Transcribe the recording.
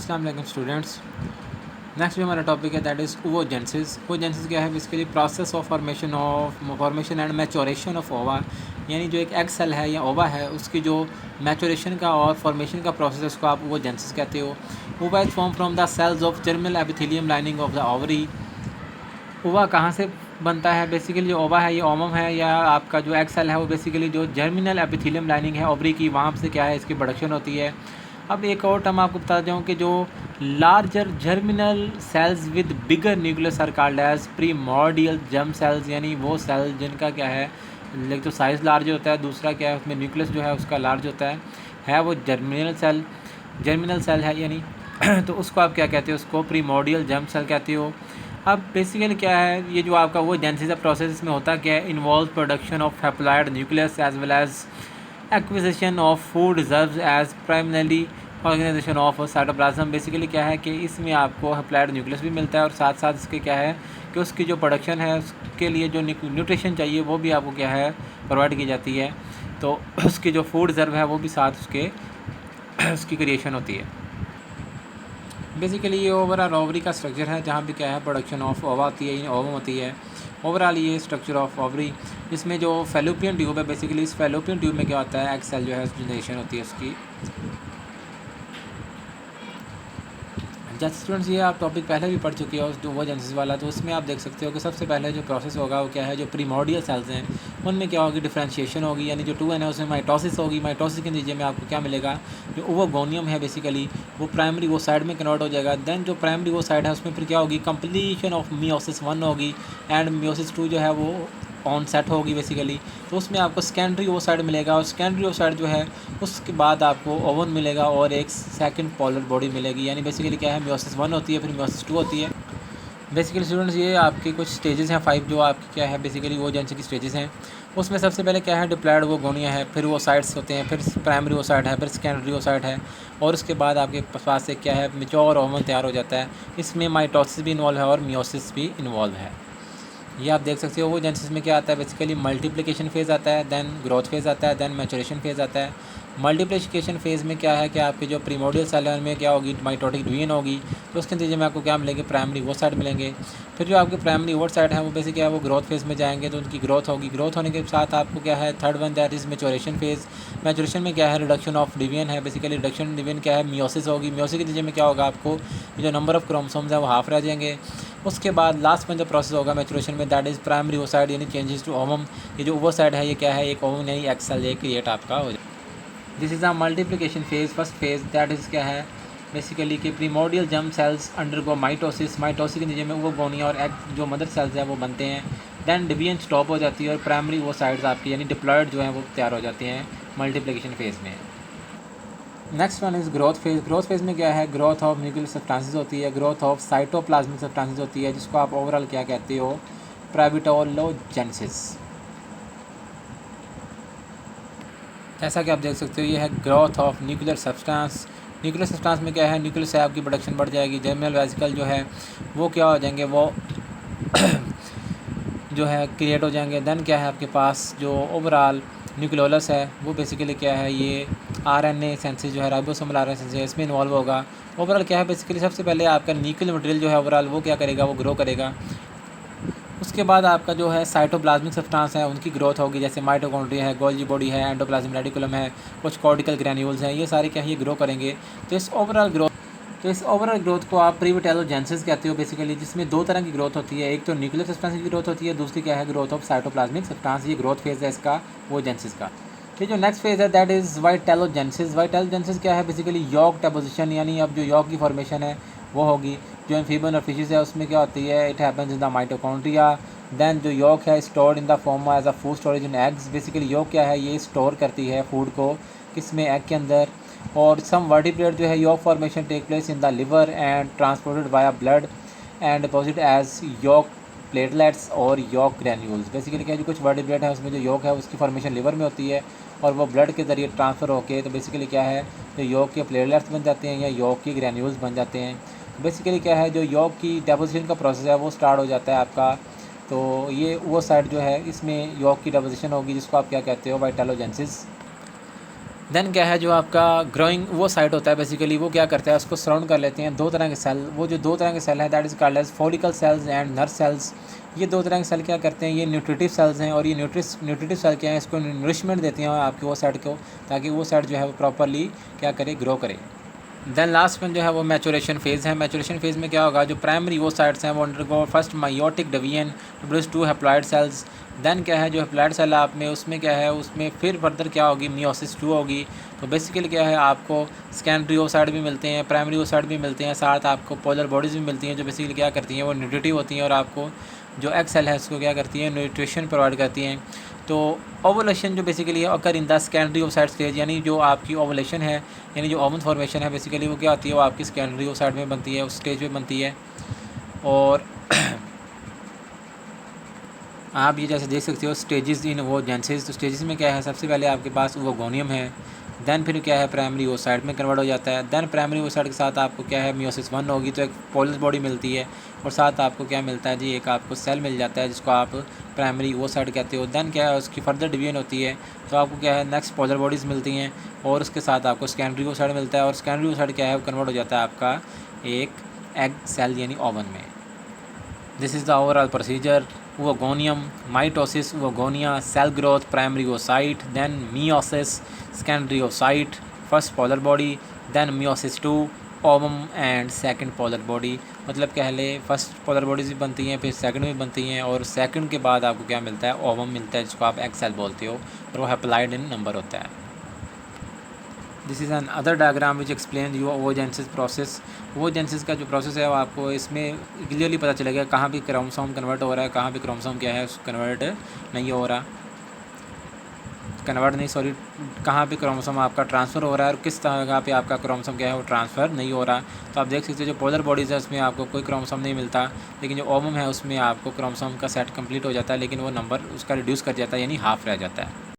अस्सलाम वालेकुम students. Next भी हमारा टॉपिक है दैट इज़ ओवोजेनेसिस। ओवोजेनेसिस क्या है? Basically process of formation and maturation of ओवा, यानी जो एक एग सेल है या ओवा है उसकी जो मैच्योरेशन का और फॉर्मेशन का प्रोसेस है उसको आप ओवोजेनेसिस कहते हो। Ova is form from the cells of germinal epithelium lining of the ovary. Ova कहाँ से बनता है? बेसिकली जो ओवा है ये ओवम है या आपका जो एग सेल है वो बेसिकली जो जर्मिनल एपिथेलियम लाइनिंग है ओवरी की, वहाँ से क्या है इसकी प्रोडक्शन होती है। अब एक और टर्म आपको बता दूँ कि जो larger germinal cells with bigger nucleus are called as primordial germ cells, यानी वो सेल जिनका क्या है लाइक तो साइज़ लार्ज होता है, दूसरा क्या है उसमें न्यूक्लियस जो है उसका लार्ज होता है वो जर्मिनल सेल है यानी तो उसको आप क्या कहते हो? उसको प्रीमोर्डियल जर्म सेल कहते हो। अब बेसिकली क्या है ये जो आपका वो जेनेसिस प्रोसेस में होता क्या है? Involve production of haploid nucleus as well as acquisition of food reserves as primary organization of cytoplasm. Basically क्या है कि इसमें आपको हैप्लॉइड न्यूक्लियस भी मिलता है और साथ साथ इसके क्या है कि उसकी जो प्रोडक्शन है उसके लिए जो न्यूट्रिशन चाहिए वो भी आपको क्या है प्रोवाइड की जाती है। तो उसकी जो फूड रिजर्व है वो भी साथ उसके उसकी क्रिएशन होती है। बेसिकली ये ओवरऑल ओवरी का स्ट्रक्चर है जहाँ पे क्या है प्रोडक्शन ऑफ ओवा होती है, ओवम होती है। ओवरऑल ये स्ट्रक्चर ऑफ ओवरी, इसमें जो फैलोपियन ट्यूब है बेसिकली इस फैलोपियन ट्यूब में क्या होता है एग सेल जो है जनरेशन होती है उसकी। जैसे स्टूडेंट्स ये आप टॉपिक पहले भी पढ़ चुके हो ओवोजेनेसिस वाला, तो उसमें आप देख सकते हो कि सबसे पहले जो प्रोसेस होगा वो क्या है, जो प्रीमोर्डियल सेल्स हैं उनमें क्या होगी डिफरेंशिएशन होगी, यानी जो 2n है उसमें माइटोसिस होगी। माइटोसिस के नतीजे में आपको क्या मिलेगा? जो ओवोगोनियम है बेसिकली वो प्राइमरी वो साइड में कन्वर्ट हो जाएगा। देन जो प्राइमरी वो साइड है उसमें फिर क्या होगी? कंप्लीशन ऑफ मियोसिस 1 होगी एंड मियोसिस 2 जो है वो ऑन सेट होगी बेसिकली। तो उसमें आपको सेकेंडरी वो साइड मिलेगा और सेकेंडरी वो साइड जो है उसके बाद आपको ओवन मिलेगा और एक सेकंड पोलर बॉडी मिलेगी। यानी बेसिकली क्या है मियोसिस 1 होती है फिर मियोसिस 2 होती है। बेसिकली स्टूडेंट्स ये आपके कुछ स्टेजेस हैं 5 जो आपकी क्या है बेसिकली वो जेनेसिस की स्टेजेस हैं। उसमें सबसे पहले क्या है डिप्लॉयड वो गोनिया है, फिर वो साइड्स होते हैं, फिर प्राइमरी वो साइड है, फिर सेकेंडरी वो साइड है और उसके बाद आपके पास एक क्या है मेच्योर ओवन तैयार हो जाता है। इसमें माइटोसिस भी इन्वॉल्व है और मियोसिस भी इन्वॉल्व है। ये आप देख सकते हो वो जेनेसिस में क्या आता है बेसिकली मल्टीप्लिकेशन फेज़ आता है, देन ग्रोथ फेज़ आता है, देन मैच्योरेशन फेज़ आता है। मल्टीप्लिकेशन फेज़ में क्या है कि आपके जो प्रीमोर्डियल सेल है उनमें क्या होगी माइटोटिक डिवीजन होगी, तो उसके नतीजे में आपको क्या मिलेंगे प्राइमरी वो साइड मिलेंगे। फिर जो आपके प्राइमरी वो साइड है वो बेसिकली क्या है वो ग्रोथ फेज़ में जाएंगे तो उनकी ग्रोथ होगी। ग्रोथ होने के साथ आपको क्या है third one that is maturation phase. Maturation में क्या है रिडक्शन ऑफ डिवीजन है, बेसिकली रिडक्शन डिवीजन क्या है मियोसिस होगी। मियोसिस के नतीजे में क्या होगा आपको जो नंबर ऑफ क्रोमोसोम्स है वो हाफ रह जाएंगे। उसके बाद लास्ट में जो प्रोसेस होगा मैच्योरेशन में दैट इज़ प्राइमरी ओसाइड यानी चेंजेस टू ओवम। ये जो ओवोसाइड है ये क्या है एक ओवम यानी एक्स सेल ये क्रिएट आपका हो जाए। This is the multiplication phase. First phase that is क्या है बेसिकली कि primordial germ sales undergo mitosis. Mitosis के नीचे में ओवोगोनिया और एग जो मदर सेल्स है वो बनते हैं। देन डिवीजन स्टॉप हो जाती है और प्राइमरी वो साइड्स आपकी यानी डिप्लॉयड जो हैं वो तैयार हो जाते हैं मल्टीप्लिकेशन फेज़ में। Next one is growth phase. Growth phase में क्या है ग्रोथ ऑफ न्यूक्लियर सब्सटेंसेस होती है, ग्रोथ ऑफ साइटोप्लाज्मिक सब्सटेंसेस होती है जिसको आप ओवरऑल क्या कहते हो प्रेबिटोलोजेनेसिस। जैसा कि आप देख सकते हो ये है growth of nuclear substance. Nuclear substance में क्या है न्यूक्लियर से आपकी प्रोडक्शन बढ़ जाएगी। जर्मिनल वेसिकल जो है वो क्या हो जाएंगे वो जो है क्रिएट हो जाएंगे। देन क्या है आपके पास जो ओवरऑल न्यूक्लियोलस है वो बेसिकली क्या है ये आरएनए सेंसेस जो है राइबोसोमल आरएनए सेंसेस इसमें इन्वॉल्व होगा। ओवरऑल क्या है बेसिकली सबसे पहले आपका न्यूक्लियर मटेरियल जो है ओवरऑल वो क्या करेगा वो ग्रो करेगा। उसके बाद आपका जो है साइटोप्लाज्मिक सब्सटेंस है उनकी ग्रोथ होगी, जैसे माइटोकॉन्ड्रिया है, गोल्जी बॉडी है, एंडोप्लाज्मिक रेटिकुलम है, कुछ कॉर्टिकल ग्रैन्यूल्स हैं, ये सारे क्या है ये ग्रो करेंगे। तो इस ओवरऑल ग्रोथ को आप प्रीविटेलोजेनेसिस कहते हो बेसिकली, जिसमें 2 तरह की ग्रोथ होती है। एक तो न्यूक्लियर सब्सटेंस की ग्रोथ होती है, दूसरी क्या है ग्रोथ ऑफ साइटोप्लाज्मिक सब्सटेंस। ये ग्रोथ फेज़ है इसका वो जेनेसिस का। फिर जो नेक्स्ट फेज़ है दैट इज़ वाइटेलोजेनेसिस। वाइटेलोजेनेसिस क्या है बेसिकली यॉक डेपोजिशन, यानी अब जो यॉक की फॉर्मेशन है वो होगी। जो एम्फीबियन और फिशेस है उसमें क्या होती है it happens in the mitochondria. Then जो यॉक है stored in the form as a food storage in eggs. Basically yolk क्या है ये स्टोर करती है फूड को किसमें एग के अंदर। और सम वर्टिब्रेट जो है yolk formation take place in the liver and transported via blood and deposit as yolk platelets और यॉक ग्रैन्यूल्स। बेसिकली क्या जो कुछ वर्टिब्रेट है उसमें जो यॉक है उसकी फॉर्मेशन लिवर में होती है और वो ब्लड के ज़रिए ट्रांसफ़र होके तो बेसिकली क्या है जो यॉक के प्लेटलेट्स बन जाते हैं या यॉक के ग्रैन्यूल्स बन जाते हैं। बेसिकली क्या है जो यॉक की डेपोजिशन का प्रोसेस है वो स्टार्ट हो जाता है आपका। तो ये वो साइड जो है इसमें यॉक की डेपोजिशन होगी जिसको आप क्या कहते हो वाइटेलोजेनेसिस। देन क्या है जो आपका ग्रोइंग वो साइट होता है बेसिकली, वो क्या करता है उसको सराउंड कर लेते हैं दो तरह के सेल। वो जो दो तरह के सेल हैं that is called as follicle cells and nerve cells. ये दो तरह के सेल क्या करते हैं, ये न्यूट्रिटिव सेल्स हैं, और ये न्यूट्रिटिव सेल क्या है, इसको नरिशमेंट देते हैं आपकी वो साइड को, ताकि वो साइड जो है वो प्रॉपरली क्या करे, ग्रो करे। देन लास्ट में जो है वो मैचुरेशन फेज़ है। मैचुरेशन फेज़ में क्या होगा, जो प्राइमरी वो साइट्स हैं वो undergo first meiotic division to produce 2 haploid cells. Then क्या है जो हैप्लॉइड सेल आप में उसमें क्या है, उसमें फिर फर्दर क्या होगी, मियोसिस 2 होगी। तो बेसिकली क्या है, आपको सेकेंडरी ओसाइड भी मिलते हैं, प्राइमरी ओसाइड भी मिलते हैं, साथ आपको पोलर बॉडीज़ भी मिलती हैं जो बेसिकली क्या करती हैं, वो न्यूट्रिटिव होती हैं और आपको जो एग सेल है उसको क्या करती है, न्यूट्रिशन प्रोवाइड करती हैं। तो ओवुलेशन जो बेसिकली है occur in the secondary oocyte stage, यानी जो आपकी ओवुलेशन है, यानी जो ओवन फॉर्मेशन है बेसिकली वो क्या होती है, वो आपकी सेकेंडरी ओसाइड में बनती है, उस स्टेज पे बनती है। और आप ये जैसे देख सकते हो स्टेजेस इन ओवोजेनेसिस। तो स्टेजेस में क्या है, सबसे पहले आपके पास ओवोगोनियम है, देन फिर क्या है प्राइमरी ओसाइड में कन्वर्ट हो जाता है। देन प्राइमरी ओसाइड के साथ आपको क्या है मियोसिस 1 होगी, तो एक पोलर बॉडी मिलती है, और साथ आपको क्या मिलता है जी, एक आपको सेल मिल जाता है जिसको आप प्राइमरी ओसाइड कहते हो। देन क्या है उसकी फर्दर डिवीजन होती है, तो आपको क्या है नेक्स्ट पोलर बॉडीज़ मिलती हैं, और उसके साथ आपको सेकेंडरी ओसाइड मिलता है, और सेकेंडरी ओसाइड क्या है वो कन्वर्ट हो जाता है आपका एक एग सेल यानी ओवन में। This is the overall procedure. Oogonium, mitosis, oogonia, cell growth, primary oocyte, then meiosis, secondary oocyte, first polar body, then meiosis 2, ovum and second polar body. मतलब कह ले फर्स्ट पोलर बॉडीज भी बनती हैं, फिर second भी बनती हैं, और सेकंड के बाद आपको क्या मिलता है, ओवम मिलता है जिसको आप एग सेल बोलते हो, और वो हैप्लॉइड इन नंबर होता है। This is an other diagram which explain your oogenesis process. Oogenesis का जो प्रोसेस है वो आपको इसमें क्लियरली पता चलेगा कहाँ भी क्रोमोसोम कन्वर्ट हो रहा है, कहाँ भी क्रोमोसोम क्या है कन्वर्ट नहीं हो रहा, कहाँ पे क्रोमोसोम आपका ट्रांसफ़र हो रहा है, और किस जगह पे आपका क्रोमोसोम क्या है वो ट्रांसफ़र नहीं हो रहा। तो आप देख सकते हो जो पोलर बॉडीज़ है उसमें आपको कोई क्रोमोसोम नहीं मिलता, लेकिन जो ओवम है उसमें आपको क्रोमोसोम का सेट कंप्लीट हो जाता है, लेकिन वो नंबर उसका रिड्यूस कर जाता है, यानी हाफ रह जाता है।